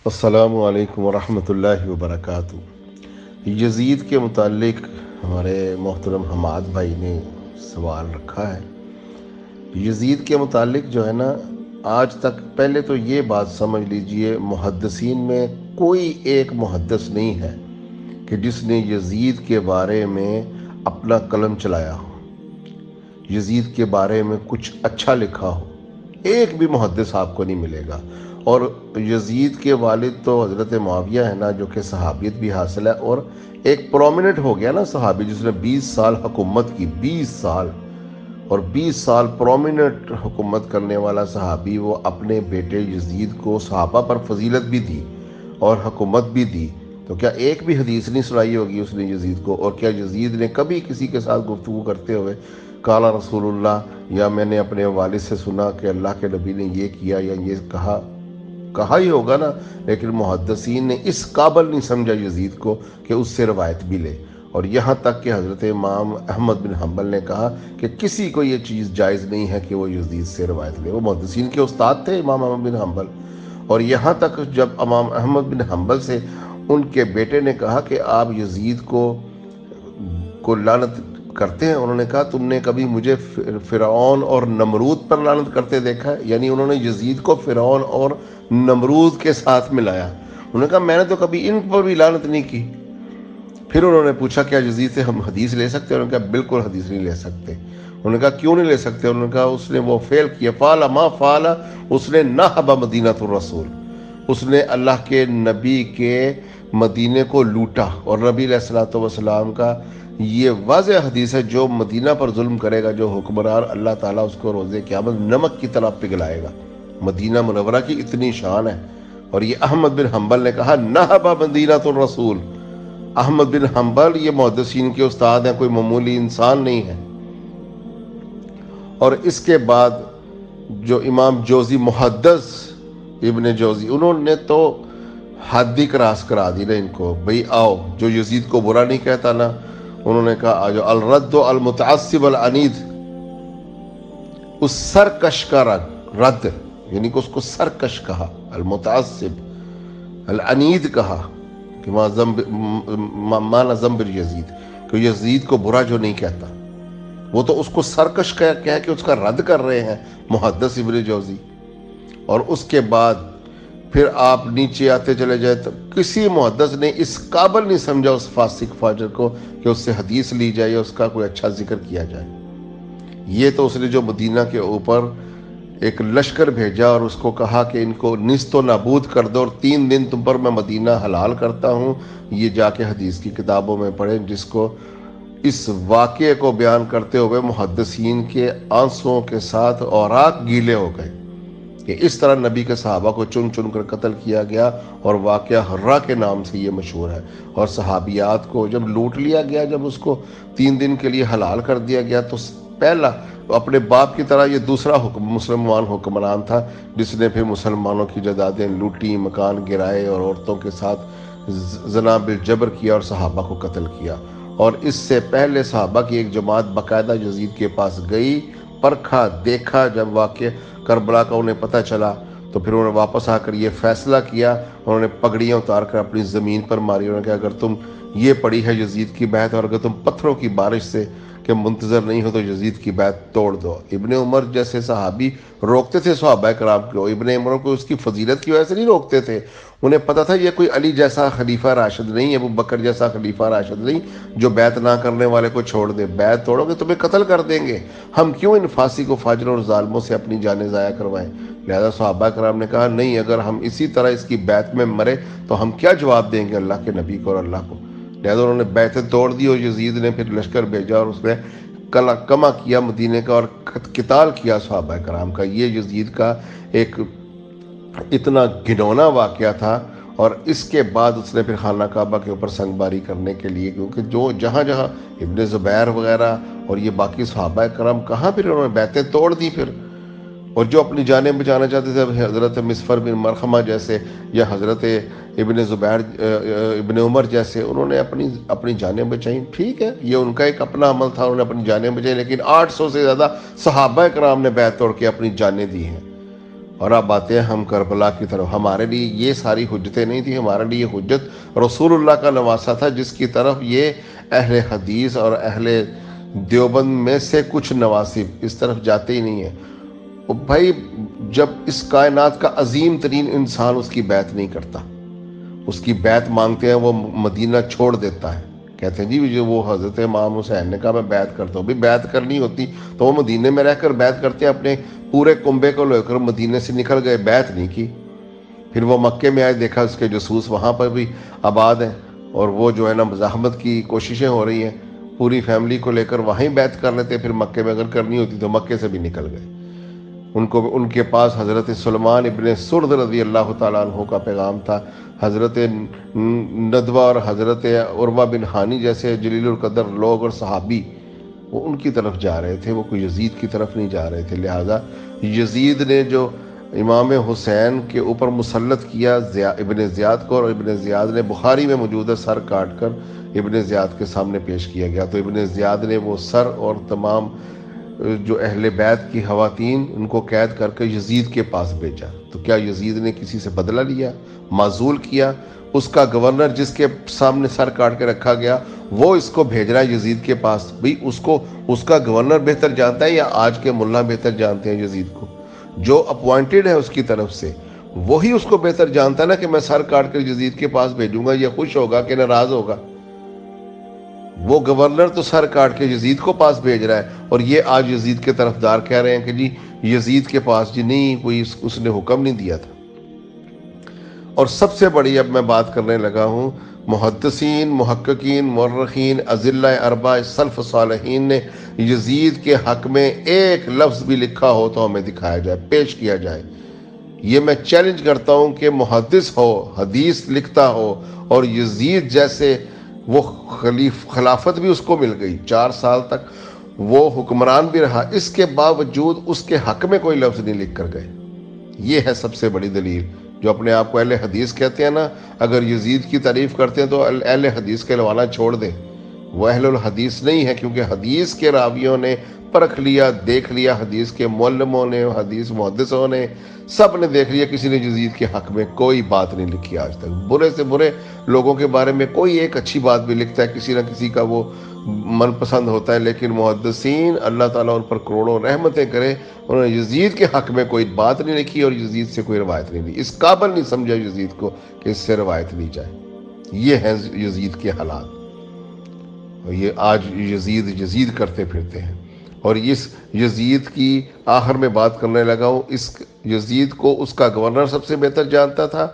السلام علیکم ورحمۃ اللہ وبرکاتہ۔ یزید کے متعلق ہمارے محترم حماد بھائی نے سوال رکھا ہے۔ یزید کے متعلق جو ہے نا، آج تک پہلے تو یہ بات سمجھ لیجئے، محدثین میں کوئی ایک محدث نہیں ہے کہ جس نے یزید کے بارے میں اپنا قلم چلایا ہو، یزید کے بارے میں کچھ اچھا لکھا ہو۔ ایک بھی محدث آپ کو نہیں ملے گا۔ اور یزید کے والد تو حضرت معاویہ ہے نا، جو کہ صحابیت بھی حاصل ہے اور ایک پرومیننٹ ہو گیا نا صحابی، جس نے 20 سال حکومت کی، 20 سال، اور 20 سال پرومیننٹ حکومت کرنے والا صحابی، وہ اپنے بیٹے یزید کو صحابہ پر فضیلت بھی دی اور حکومت بھی دی۔ تو کیا ایک بھی حدیث نہیں سنائی ہوگی اس نے یزید کو؟ اور کیا یزید نے کبھی کسی کے ساتھ گفتگو کرتے ہوئے قال رسول اللہ، یا میں نے اپنے والد سے سنا کہ اللہ کے نبی نے یہ کیا یا یہ کہا ہی ہوگا نا؟ لیکن محدثین نے اس قابل نہیں سمجھا یزید کو کہ اس سے روایت بھی لے۔ اور یہاں تک کہ حضرت امام احمد بن حنبل نے کہا کہ کسی کو یہ چیز جائز نہیں ہے کہ وہ یزید سے روایت لے۔ وہ محدثین کے استاد تھے امام احمد بن حنبل۔ اور یہاں تک جب امام احمد بن حنبل سے ان کے بیٹے نے کہا کہ آپ یزید کو لعنت کرتے ہیں، انہوں نے کہا تم نے کبھی مجھے فرعون اور نمرود پر لعنت کرتے دیکھا ہے؟ یعنی انہوں نے یزید کو فرعون اور نمرود کے ساتھ ملایا۔ انہوں نے کہا میں نے تو کبھی ان پر بھی لعنت نہیں کی۔ پھر انہوں نے پوچھا کیا یزید سے ہم حدیث لے سکتے ہیں؟ انہوں نے کہا بالکل حدیث نہیں لے سکتے۔ انہوں نے کہا کیوں نہیں لے سکتے؟ انہوں نے کہا اس نے وہ فعل کیا، فعل ما فعل، اس نے نہب مدینۃ الرسول، اس نے اللہ کے نبی کے مدینے کو لوٹا۔ اور نبی علیہ الصلوۃ والسلام کا یہ واضح حدیث ہے، جو مدینہ پر ظلم کرے گا، جو حکمران، اللہ تعالیٰ اس کو روز قیامت نمک کی طرح پگھلائے گا۔ مدینہ منورہ کی اتنی شان ہے۔ اور یہ احمد بن حنبل نے کہا نہب مدینۃ الرسول۔ احمد بن حنبل یہ محدثین کے استاد ہیں، کوئی معمولی انسان نہیں ہے۔ اور اس کے بعد جو امام جوزی، محدث ابن جوزی، انہوں نے تو حد ہی کراس کرا دی نا ان کو، بھئی آؤ، جو یزید کو برا نہیں کہتا نا، انہوں نے کہا آجو الرد المتعصب العنید، اس سرکش کا رد، یعنی کہ اس کو سرکش کہا، المتعصب العنید کہا کہ مانا ذنب یزید، کہ یزید کو برا جو نہیں کہتا، وہ تو اس کو سرکش کہہ کے اس کا رد کر رہے ہیں محدث ابن جوزی۔ اور اس کے بعد پھر آپ نیچے آتے چلے جائے تو کسی محدث نے اس قابل نہیں سمجھا اس فاسق فاجر کو کہ اس سے حدیث لی جائے یا اس کا کوئی اچھا ذکر کیا جائے۔ یہ تو اس نے جو مدینہ کے اوپر ایک لشکر بھیجا اور اس کو کہا کہ ان کو نیست و نابود کر دو اور 3 دن تم پر میں مدینہ حلال کرتا ہوں، یہ جا کے حدیث کی کتابوں میں پڑھیں، جس کو اس واقعے کو بیان کرتے ہوئے محدثین کے آنسوؤں کے ساتھ اوراق گیلے ہو گئے کہ اس طرح نبی کے صحابہ کو چن چن کر قتل کیا گیا، اور واقعہ حرہ کے نام سے یہ مشہور ہے۔ اور صحابیات کو جب لوٹ لیا گیا، جب اس کو 3 دن کے لیے حلال کر دیا گیا، تو پہلا اپنے باپ کی طرح یہ دوسرا مسلمان حکمران تھا جس نے پھر مسلمانوں کی جائیدادیں لوٹی، مکان گرائے اور عورتوں کے ساتھ زنا بالجبر کیا اور صحابہ کو قتل کیا۔ اور اس سے پہلے صحابہ کی ایک جماعت باقاعدہ یزید کے پاس گئی، پرکھا، دیکھا، جب واقعہ کربلا کا انہیں پتہ چلا تو پھر انہوں نے واپس آ کر یہ فیصلہ کیا، انہوں نے پگڑیاں اتار کر اپنی زمین پر ماری۔ انہوں نے کہا اگر تم یہ پڑھی ہے یزید کی بیعت، اور اگر تم پتھروں کی بارش سے کہ منتظر نہیں ہو تو یزید کی بیعت توڑ دو۔ ابن عمر جیسے صحابی روکتے تھے صحابہ کرام کو، ابن عمر کو اس کی فضیلت کی وجہ سے نہیں روکتے تھے، انہیں پتہ تھا یہ کوئی علی جیسا خلیفہ راشد نہیں، ابو بکر جیسا خلیفہ راشد نہیں جو بیعت نہ کرنے والے کو چھوڑ دے۔ بیعت توڑو گے تمہیں قتل کر دیں گے، ہم کیوں ان فاسق و فاجروں اور ظالموں سے اپنی جانیں ضائع کروائیں؟ لہذا صحابہ کرام نے کہا نہیں، اگر ہم اسی طرح اس کی بیعت میں مرے تو ہم کیا جواب دیں گے اللہ کے نبی کو اور اللہ کو؟ لہذا انہوں نے بیعتیں توڑ دی، اور یزید نے پھر لشکر بھیجا اور اس نے کما کیا مدینے کا اور قتال کیا صحابہ کرام کا۔ یہ یزید کا ایک اتنا گھنونا واقعہ تھا۔ اور اس کے بعد اس نے پھر خانہ کعبہ کے اوپر سنگ باری کرنے کے لیے، کیونکہ جو جہاں جہاں ابن زبیر وغیرہ اور یہ باقی صحابہ کرام کہاں پھر انہوں نے بیعتیں توڑ دی پھر، اور جو اپنی جانیں بچانا چاہتے تھے حضرت مسفر بن مرخمہ جیسے یا حضرت ابن زبیر ابن عمر جیسے، انہوں نے اپنی جانیں بچائیں۔ ٹھیک ہے، یہ ان کا ایک اپنا عمل تھا، انہوں نے اپنی جانیں بچائیں، لیکن 800 سے زیادہ صحابہ کرام نے بیعت توڑ کے اپنی جانیں دی ہیں۔ اور اب آتے ہیں ہم کربلا کی طرف. ہمارے لیے یہ ساری حجتیں نہیں تھی، ہمارے لیے حجت رسول اللہ کا نواسا تھا، جس کی طرف یہ اہل حدیث اور اہل دیوبند میں سے کچھ نواسب اس طرف جاتے ہی نہیں ہیں. بھائی جب اس کائنات کا عظیم ترین انسان اس کی بیعت نہیں کرتا، اس کی بیعت مانگتے ہیں، وہ مدینہ چھوڑ دیتا ہے، کہتے ہیں جی جو وہ حضرت امام حسین نے کہا میں بیعت کرتا ہوں. بھی بیعت کرنی ہوتی تو وہ مدینے میں رہ کر بیعت کرتے ہیں، اپنے پورے کنبے کو لے کر مدینے سے نکل گئے، بیعت نہیں کی. پھر وہ مکے میں آئے، دیکھا اس کے جاسوس وہاں پر بھی آباد ہیں، اور وہ جو ہے نا مزاحمت کی کوششیں ہو رہی ہیں، پوری فیملی کو لے کر وہیں بیعت کر لیتے. پھر مکے میں اگر کرنی ہوتی تو مکے سے بھی نکل گئے. ان کے پاس حضرت سلمان ابن سرد رضی اللہ تعالیٰ عنہ کا پیغام تھا. حضرت ندوہ اور حضرت عروہ بن ہانی جیسے جلیل القدر لوگ اور صحابی وہ ان کی طرف جا رہے تھے، وہ کوئی یزید کی طرف نہیں جا رہے تھے. لہٰذا یزید نے جو امام حسین کے اوپر مسلط کیا ابن زیاد کو، اور ابن زیاد نے بخاری میں موجود ہے سر کاٹ کر ابن زیاد کے سامنے پیش کیا گیا. تو ابن زیاد نے وہ سر اور تمام جو اہل بیت کی خواتین ان کو قید کر کے یزید کے پاس بھیجا. تو کیا یزید نے کسی سے بدلہ لیا، معزول کیا؟ اس کا گورنر جس کے سامنے سر کاٹ کے رکھا گیا وہ اس کو بھیج رہا ہے یزید کے پاس. بھئی اس کا گورنر بہتر جانتا ہے یا آج کے ملا بہتر جانتے ہیں یزید کو؟ جو اپوائنٹڈ ہے اس کی طرف سے وہی اس کو بہتر جانتا ہے نا کہ میں سر کاٹ کر یزید کے پاس بھیجوں گا، یہ خوش ہوگا کہ ناراض ہوگا. وہ گورنر تو سر کاٹ کے یزید کو پاس بھیج رہا ہے، اور یہ آج یزید کے طرفدار کہہ رہے ہیں کہ جی یزید کے پاس جی نہیں، کوئی اس نے حکم نہیں دیا تھا. اور سب سے بڑی اب میں بات کرنے لگا ہوں، محدثین، محققین، مورخین، اذلہ اربع سلف صالحین نے یزید کے حق میں ایک لفظ بھی لکھا ہو تو ہمیں دکھایا جائے، پیش کیا جائے. یہ میں چیلنج کرتا ہوں کہ محدث ہو، حدیث لکھتا ہو، اور یزید جیسے وہ خلافت بھی اس کو مل گئی، 4 سال تک وہ حکمران بھی رہا، اس کے باوجود اس کے حق میں کوئی لفظ نہیں لکھ کر گئے. یہ ہے سب سے بڑی دلیل. جو اپنے آپ کو اہل حدیث کہتے ہیں نا، اگر یزید کی تعریف کرتے ہیں تو اہل حدیث کے لوانا چھوڑ دیں. وہ اہل الحدیث نہیں ہے، کیونکہ حدیث کے راویوں نے پرکھ لیا، دیکھ لیا، حدیث کے معلموں نے، حدیث محدثوں نے، سب نے دیکھ لیا، کسی نے یزید کے حق میں کوئی بات نہیں لکھی آج تک. برے سے برے لوگوں کے بارے میں کوئی ایک اچھی بات بھی لکھتا ہے، کسی نہ کسی کا وہ من پسند ہوتا ہے، لیکن محدثین اللہ تعالیٰ ان پر کروڑوں رحمتیں کرے، انہوں نے یزید کے حق میں کوئی بات نہیں لکھی اور یزید سے کوئی روایت نہیں لی. اس قابل نہیں سمجھا یزید کو کہ اس سے روایت لی جائے. یہ ہیں یزید کے حالات. اور یہ آج یزید کرتے پھرتے ہیں. اور اس یزید کی آخر میں بات کرنے لگا ہوں، اس یزید کو اس کا گورنر سب سے بہتر جانتا تھا،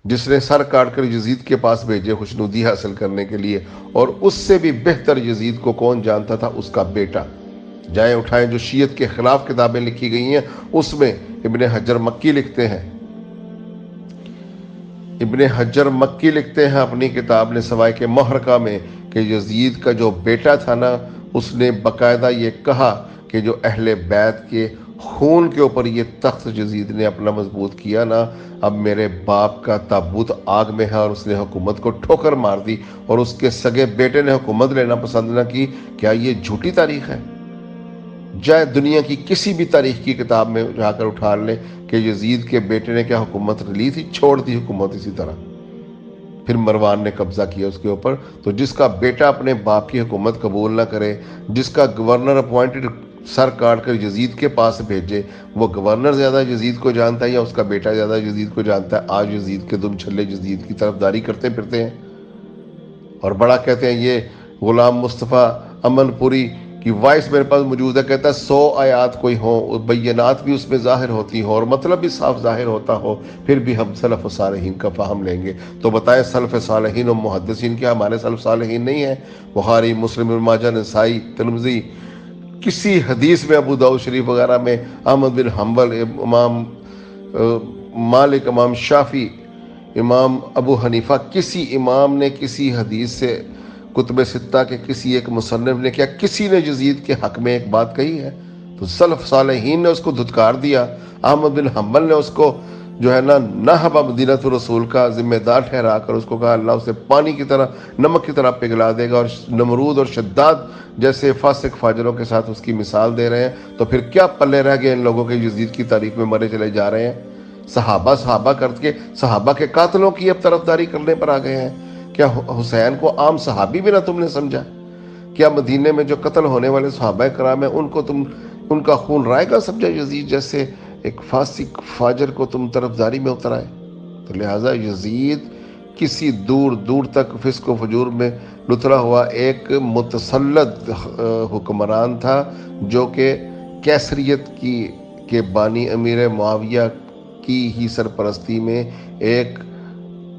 جس نے سر کاٹ کر یزید کے پاس بھیجے خوشنودی حاصل کرنے کے لیے. اور اس سے بھی بہتر یزید کو کون جانتا تھا؟ اس کا بیٹا. جائیں اٹھائیں جو شیعت کے خلاف کتابیں لکھی گئی ہیں، اس میں ابن حجر مکی لکھتے ہیں، اپنی کتاب نے سوائے کے محرقہ میں، کہ یزید کا جو بیٹا تھا نا، اس نے باقاعدہ یہ کہا کہ جو اہل بیت کے خون کے اوپر یہ تخت یزید نے اپنا مضبوط کیا نا، اب میرے باپ کا تابوت آگ میں ہے، اور اس نے حکومت کو ٹھوکر مار دی، اور اس کے سگے بیٹے نے حکومت لینا پسند نہ کی. کیا یہ جھوٹی تاریخ ہے؟ جائے دنیا کی کسی بھی تاریخ کی کتاب میں جا کر اٹھا لیں کہ یزید کے بیٹے نے کیا حکومت لی تھی، چھوڑ دی حکومت اسی طرح. پھر مروان نے قبضہ کیا اس کے اوپر. تو جس کا بیٹا اپنے باپ کی حکومت قبول نہ کرے، جس کا گورنر اپوائنٹڈ سر کاٹ کر یزید کے پاس بھیجے، وہ گورنر زیادہ یزید کو جانتا ہے یا اس کا بیٹا زیادہ یزید کو جانتا ہے؟ آج یزید کے دم چھلے یزید کی طرفداری کرتے پھرتے ہیں، اور بڑا کہتے ہیں. یہ غلام مصطفیٰ امن پوری کی وائس میرے پاس موجود ہے، کہتا ہے 100 آیات کوئی ہوں، بینات بھی اس میں ظاہر ہوتی ہوں، اور مطلب بھی صاف ظاہر ہوتا ہو، پھر بھی ہم سلف صالحین کا فہم لیں گے. تو بتائیں سلف صالحین و محدثین کیا ہمارے سلف صالحین نہیں ہیں؟ بخاری، مسلم، ابن ماجہ، نسائی، ترمذی، کسی حدیث میں، ابو داؤد شریف وغیرہ میں، احمد بن حنبل، امام مالک، امام شافعی، امام ابو حنیفہ، کسی امام نے کسی حدیث سے، کتب ستہ کے کسی ایک مصنف نے، کیا کسی نے یزید کے حق میں ایک بات کہی ہے؟ تو سلف صالحین نے اس کو دھتکار دیا، احمد بن حنبل نے اس کو جو ہے نا نہبا مدینۃ الرسول کا ذمہ دار ٹھہرا کر اس کو کہا اللہ اسے پانی کی طرح نمک کی طرح پگھلا دے گا، اور نمرود اور شداد جیسے فاسق فاجروں کے ساتھ اس کی مثال دے رہے ہیں، تو پھر کیا پلے رہ گئے ان لوگوں کے یزید کی تعریف میں مرے چلے جا رہے ہیں؟ صحابہ کر کے صحابہ کے قاتلوں کی اب طرفداری کرنے پر آ گئے ہیں۔ کیا حسین کو عام صحابی بھی نہ تم نے سمجھا؟ کیا مدینے میں جو قتل ہونے والے صحابہ کرام ہیں ان کا خون رائے گا سمجھا یزید جیسے ایک فاسق فاجر کو تم طرفداری میں اتر آئے؟ تو لہٰذا یزید کسی دور دور تک فسق و فجور میں لترا ہوا ایک متسلط حکمران تھا، جو کہ کیسریت کے بانی امیر معاویہ کی ہی سرپرستی میں ایک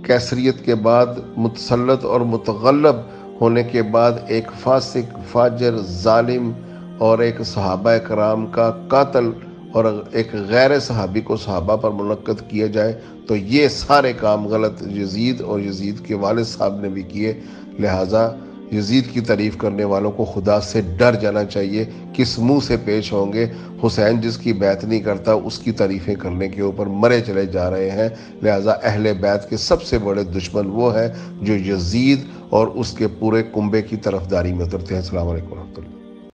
کیسریت کے بعد متسلط اور متغلب ہونے کے بعد ایک فاسق فاجر ظالم اور ایک صحابہ کرام کا قاتل اور ایک غیر صحابی کو صحابہ پر منعقد کیا جائے، تو یہ سارے کام غلط یزید اور یزید کے والد صاحب نے بھی کیے۔ لہٰذا یزید کی تعریف کرنے والوں کو خدا سے ڈر جانا چاہیے، کس منہ سے پیش ہوں گے۔ حسین جس کی بیعت نہیں کرتا اس کی تعریفیں کرنے کے اوپر مرے چلے جا رہے ہیں۔ لہٰذا اہل بیت کے سب سے بڑے دشمن وہ ہے جو یزید اور اس کے پورے کنبے کی طرفداری میں اترتے ہیں۔ السلام علیکم ورحمۃ اللہ۔